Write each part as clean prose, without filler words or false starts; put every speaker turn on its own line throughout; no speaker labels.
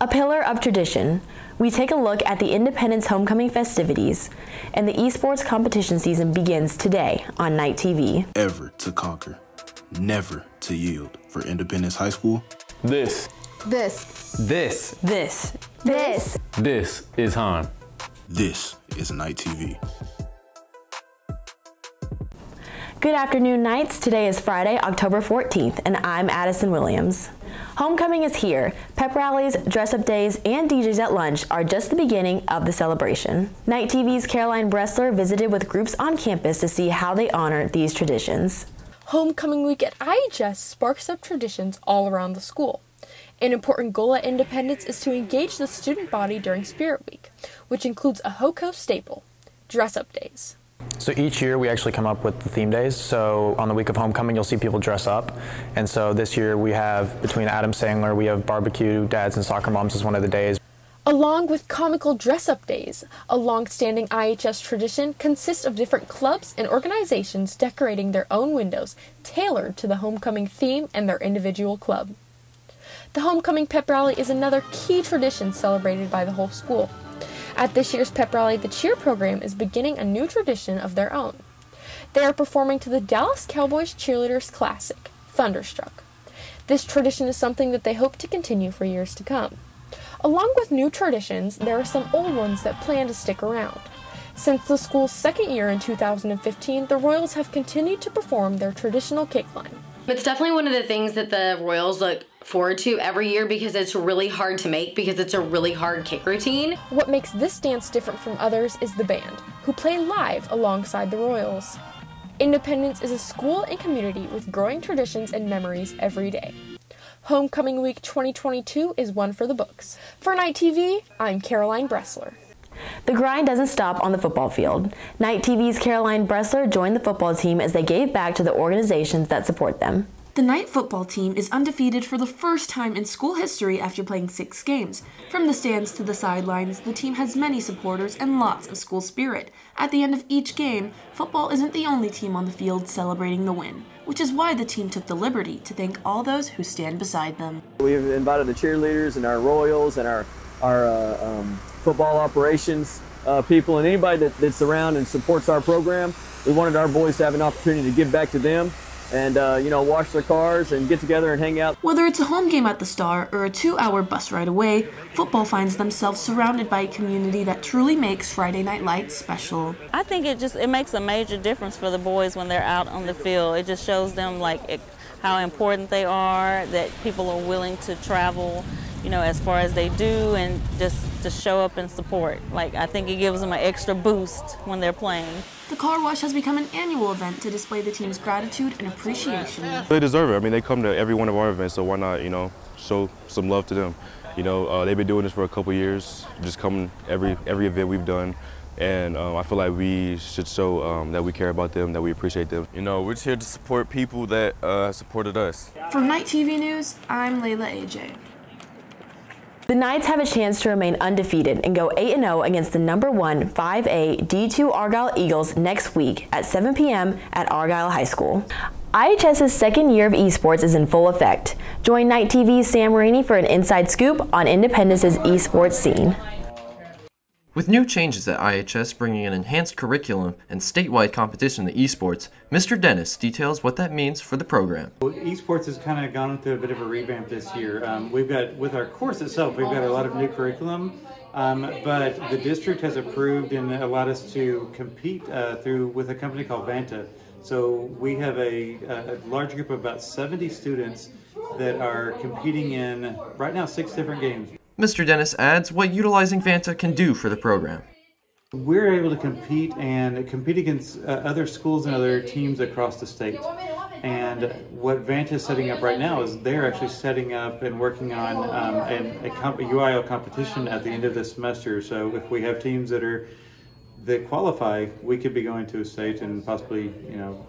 A pillar of tradition, we take a look at the Independence Homecoming festivities, and the esports competition season begins today on Night TV.
Ever to conquer, never to yield. For Independence High School,
This is Han.
this is Night TV.
Good afternoon, Knights. Today is Friday, October 14th, and I'm Addison Williams. Homecoming is here. Pep rallies, dress-up days, and DJs at lunch are just the beginning of the celebration. Night TV's Caroline Bressler visited with groups on campus to see how they honor these traditions.
Homecoming week at IHS sparks up traditions all around the school. An important goal at Independence is to engage the student body during Spirit Week, which includes a HOCO staple, dress-up days.
So each year we actually come up with the theme days. So on the week of homecoming, you'll see people dress up. And so this year we have, between Adam Sandler, we have barbecue dads and soccer moms as one of the days.
Along with comical dress-up days, a long-standing IHS tradition consists of different clubs and organizations decorating their own windows, tailored to the homecoming theme and their individual club. The homecoming pep rally is another key tradition celebrated by the whole school. At this year's pep rally, the cheer program is beginning a new tradition of their own. They are performing to the Dallas Cowboys cheerleaders classic, Thunderstruck. This tradition is something that they hope to continue for years to come. Along with new traditions, there are some old ones that plan to stick around. Since the school's second year in 2015, the Royals have continued to perform their traditional cake line.
It's definitely one of the things that the Royals look forward to every year because it's really hard to make because it's a really hard cake routine.
What makes this dance different from others is the band, who play live alongside the Royals. Independence is a school and community with growing traditions and memories every day. Homecoming Week 2022 is one for the books. For Night TV, I'm Caroline Bressler.
The grind doesn't stop on the football field. Night TV's Caroline Bressler joined the football team as they gave back to the organizations that support them.
The Knight football team is undefeated for the first time in school history after playing 6 games. From the stands to the sidelines, the team has many supporters and lots of school spirit. At the end of each game, football isn't the only team on the field celebrating the win, which is why the team took the liberty to thank all those who stand beside them.
We've invited the cheerleaders and our Royals and our football operations people and anybody that's around and supports our program. We wanted our boys to have an opportunity to give back to them and wash their cars and get together and hang out.
Whether it's a home game at the Star or a 2-hour bus ride away, football finds themselves surrounded by a community that truly makes Friday Night Lights special.
I think it makes a major difference for the boys when they're out on the field. It just shows them how important they are, that people are willing to travel, as far as they do, and just to show up and support. I think it gives them an extra boost when they're playing.
The car wash has become an annual event to display the team's gratitude and appreciation.
They deserve it. I mean, they come to every one of our events, so why not, show some love to them. They've been doing this for a couple years, just coming every event we've done. And I feel like we should show that we care about them, that we appreciate them.
We're just here to support people that supported us.
For Night TV News, I'm Layla AJ.
The Knights have a chance to remain undefeated and go 8-0 against the #1 5A D2 Argyle Eagles next week at 7 p.m. at Argyle High School. IHS's second year of esports is in full effect. Join Night TV's Sam Rainey for an inside scoop on Independence's esports scene.
With new changes at IHS bringing an enhanced curriculum and statewide competition in esports, Mr. Dennis details what that means for the program.
Esports has kind of gone through a bit of a revamp this year. We've got, with our course itself, we've got a lot of new curriculum, but the district has approved and allowed us to compete with a company called Vanta. So we have a large group of about 70 students that are competing in, right now, 6 different games.
Mr. Dennis adds what utilizing Vanta can do for the program.
We're able to compete against other schools and other teams across the state. And what Vanta is setting up right now is they're actually setting up and working on a UIL competition at the end of this semester. So if we have teams that qualify, we could be going to a state and possibly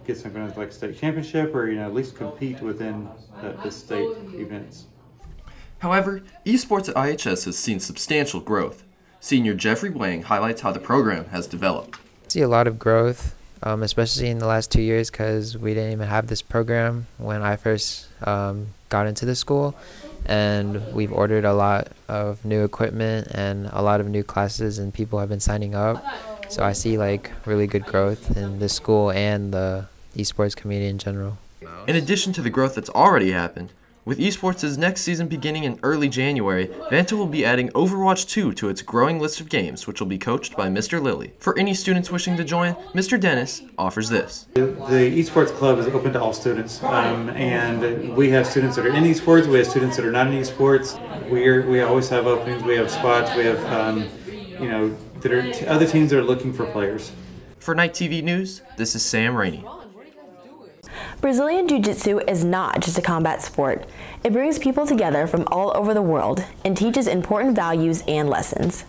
get some kind of like state championship or at least compete within the state events.
However, esports at IHS has seen substantial growth. Senior Jeffrey Wang highlights how the program has developed.
I see a lot of growth, especially in the last 2 years because we didn't even have this program when I first got into the school. and we've ordered a lot of new equipment and a lot of new classes, and people have been signing up. So I see like really good growth in this school and the esports community in general.
In addition to the growth that's already happened, with esports' next season beginning in early January, Vanta will be adding Overwatch 2 to its growing list of games, which will be coached by Mr. Lilly. For any students wishing to join, Mr. Dennis offers this.
The esports club is open to all students, and we have students that are in esports, we have students that are not in esports. We always have openings, we have spots, we have that are other teams that are looking for players.
For Night TV News, this is Sam Rainey.
Brazilian Jiu-Jitsu is not just a combat sport. It brings people together from all over the world and teaches important values and lessons.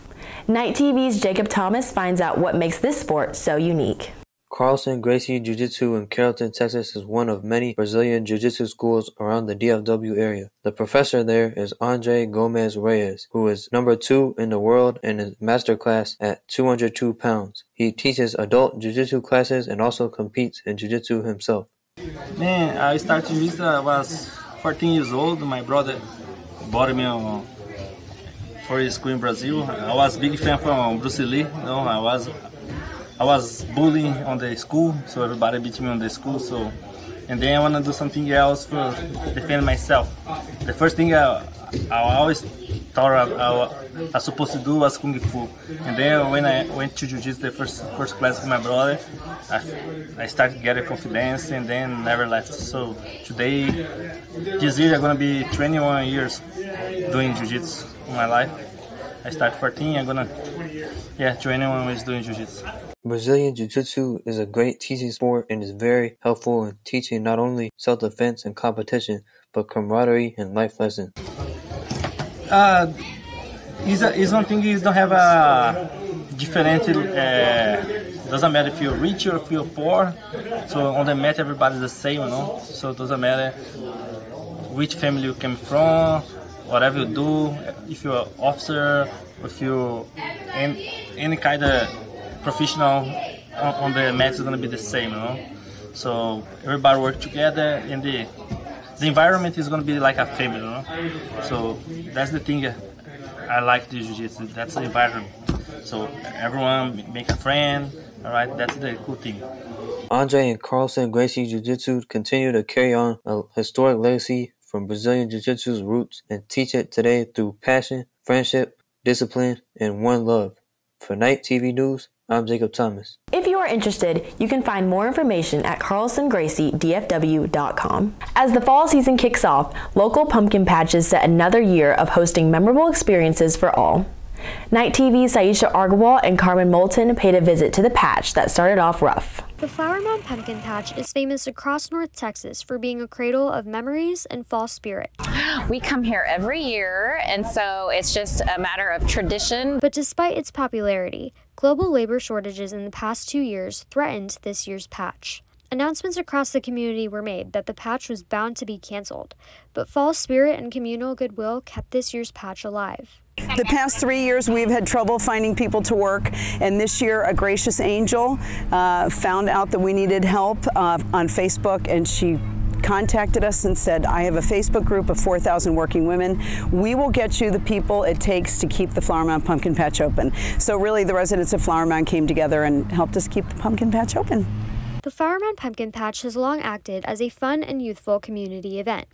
Night TV's Jacob Thomas finds out what makes this sport so unique.
Carlson Gracie Jiu-Jitsu in Carrollton, Texas is one of many Brazilian Jiu-Jitsu schools around the DFW area. The professor there is Andre Gomez Reyes, who is number 2 in the world in his master class at 202 pounds. He teaches adult Jiu-Jitsu classes and also competes in Jiu-Jitsu himself.
Man, I started Jiu-Jitsu when I was 14 years old. My brother bought me for his school in Brazil. I was a big fan from Bruce Lee. I was bullied on the school, so everybody beat me on the school. And then I want to do something else for defend myself. The first thing I always thought I was supposed to do was Kung Fu. And then when I went to Jiu-Jitsu, the first class with my brother, I started getting confidence and then never left. So today, this year I'm going to be 21 years doing Jiu-Jitsu in my life. I started 14, I'm going to, 21 years doing Jiu-Jitsu.
Brazilian Jiu-Jitsu is a great teaching sport and is very helpful in teaching not only self-defense and competition, but camaraderie and life lessons.
It's one thing is don't have a different, doesn't matter if you're rich or if you're poor, so on the mat everybody's the same, so it doesn't matter which family you came from, whatever you do, if you're an officer, if you're any kind of professional on the mat is going to be the same, so everybody work together and the environment is going to be like a family, so that's the thing I like the Jiu-Jitsu, that's the environment, so everyone make a friend, all right, that's the cool thing.
Andre and Carlson Gracie Jiu-Jitsu continue to carry on a historic legacy from Brazilian Jiu-Jitsu's roots and teach it today through passion, friendship, discipline, and one love. For Night TV News, I'm Jacob Thomas.
If you are interested, you can find more information at carlsongraciedfw.com. As the fall season kicks off, local pumpkin patches set another year of hosting memorable experiences for all. Night TV's Saisha Argawal and Carmen Moulton paid a visit to the patch that started off rough.
The Flower Mound Pumpkin Patch is famous across North Texas for being a cradle of memories and fall spirit.
We come here every year, and so it's just a matter of tradition.
But despite its popularity, global labor shortages in the past 2 years threatened this year's patch. Announcements across the community were made that the patch was bound to be canceled, but fall spirit and communal goodwill kept this year's patch alive.
The past 3 years we've had trouble finding people to work, and this year a gracious angel found out that we needed help on Facebook, and she contacted us and said, I have a Facebook group of 4,000 working women. We will get you the people it takes to keep the Flower Mound Pumpkin Patch open. So really the residents of Flower Mound came together and helped us keep the pumpkin patch open.
The Flower Mound Pumpkin Patch has long acted as a fun and youthful community event.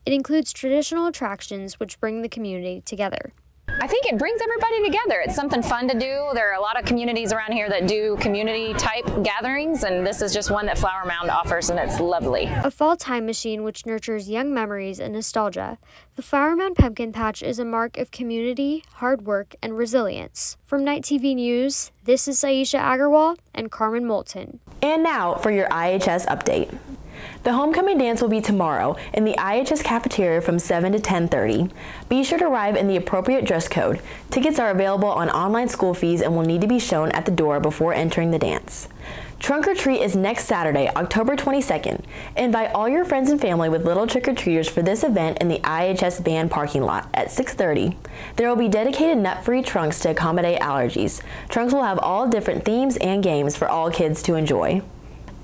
It includes traditional attractions which bring the community together.
I think it brings everybody together. It's something fun to do. There are a lot of communities around here that do community-type gatherings, and this is just one that Flower Mound offers, and it's lovely.
A fall time machine which nurtures young memories and nostalgia, the Flower Mound Pumpkin Patch is a mark of community, hard work, and resilience. From Night TV News, this is Saisha Agarwal and Carmen Moulton.
And now for your IHS update. The homecoming dance will be tomorrow in the IHS cafeteria from 7 to 10:30. Be sure to arrive in the appropriate dress code. Tickets are available on online school fees and will need to be shown at the door before entering the dance. Trunk or Treat is next Saturday, October 22nd. Invite all your friends and family with little trick-or-treaters for this event in the IHS band parking lot at 6:30. There will be dedicated nut-free trunks to accommodate allergies. Trunks will have all different themes and games for all kids to enjoy.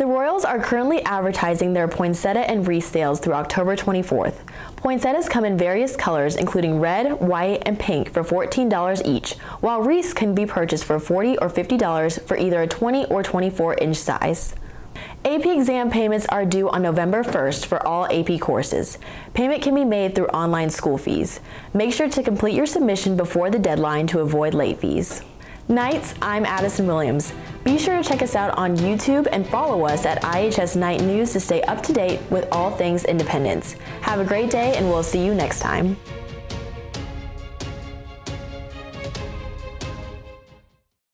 The Royals are currently advertising their poinsettia and wreath sales through October 24th. Poinsettias come in various colors, including red, white, and pink for $14 each, while wreaths can be purchased for $40 or $50 for either a 20 or 24-inch size. AP exam payments are due on November 1st for all AP courses. Payment can be made through online school fees. Make sure to complete your submission before the deadline to avoid late fees. Knights, I'm Addison Williams. Be sure to check us out on YouTube and follow us at IHS Knight News to stay up to date with all things Independence. Have a great day, and we'll see you next time.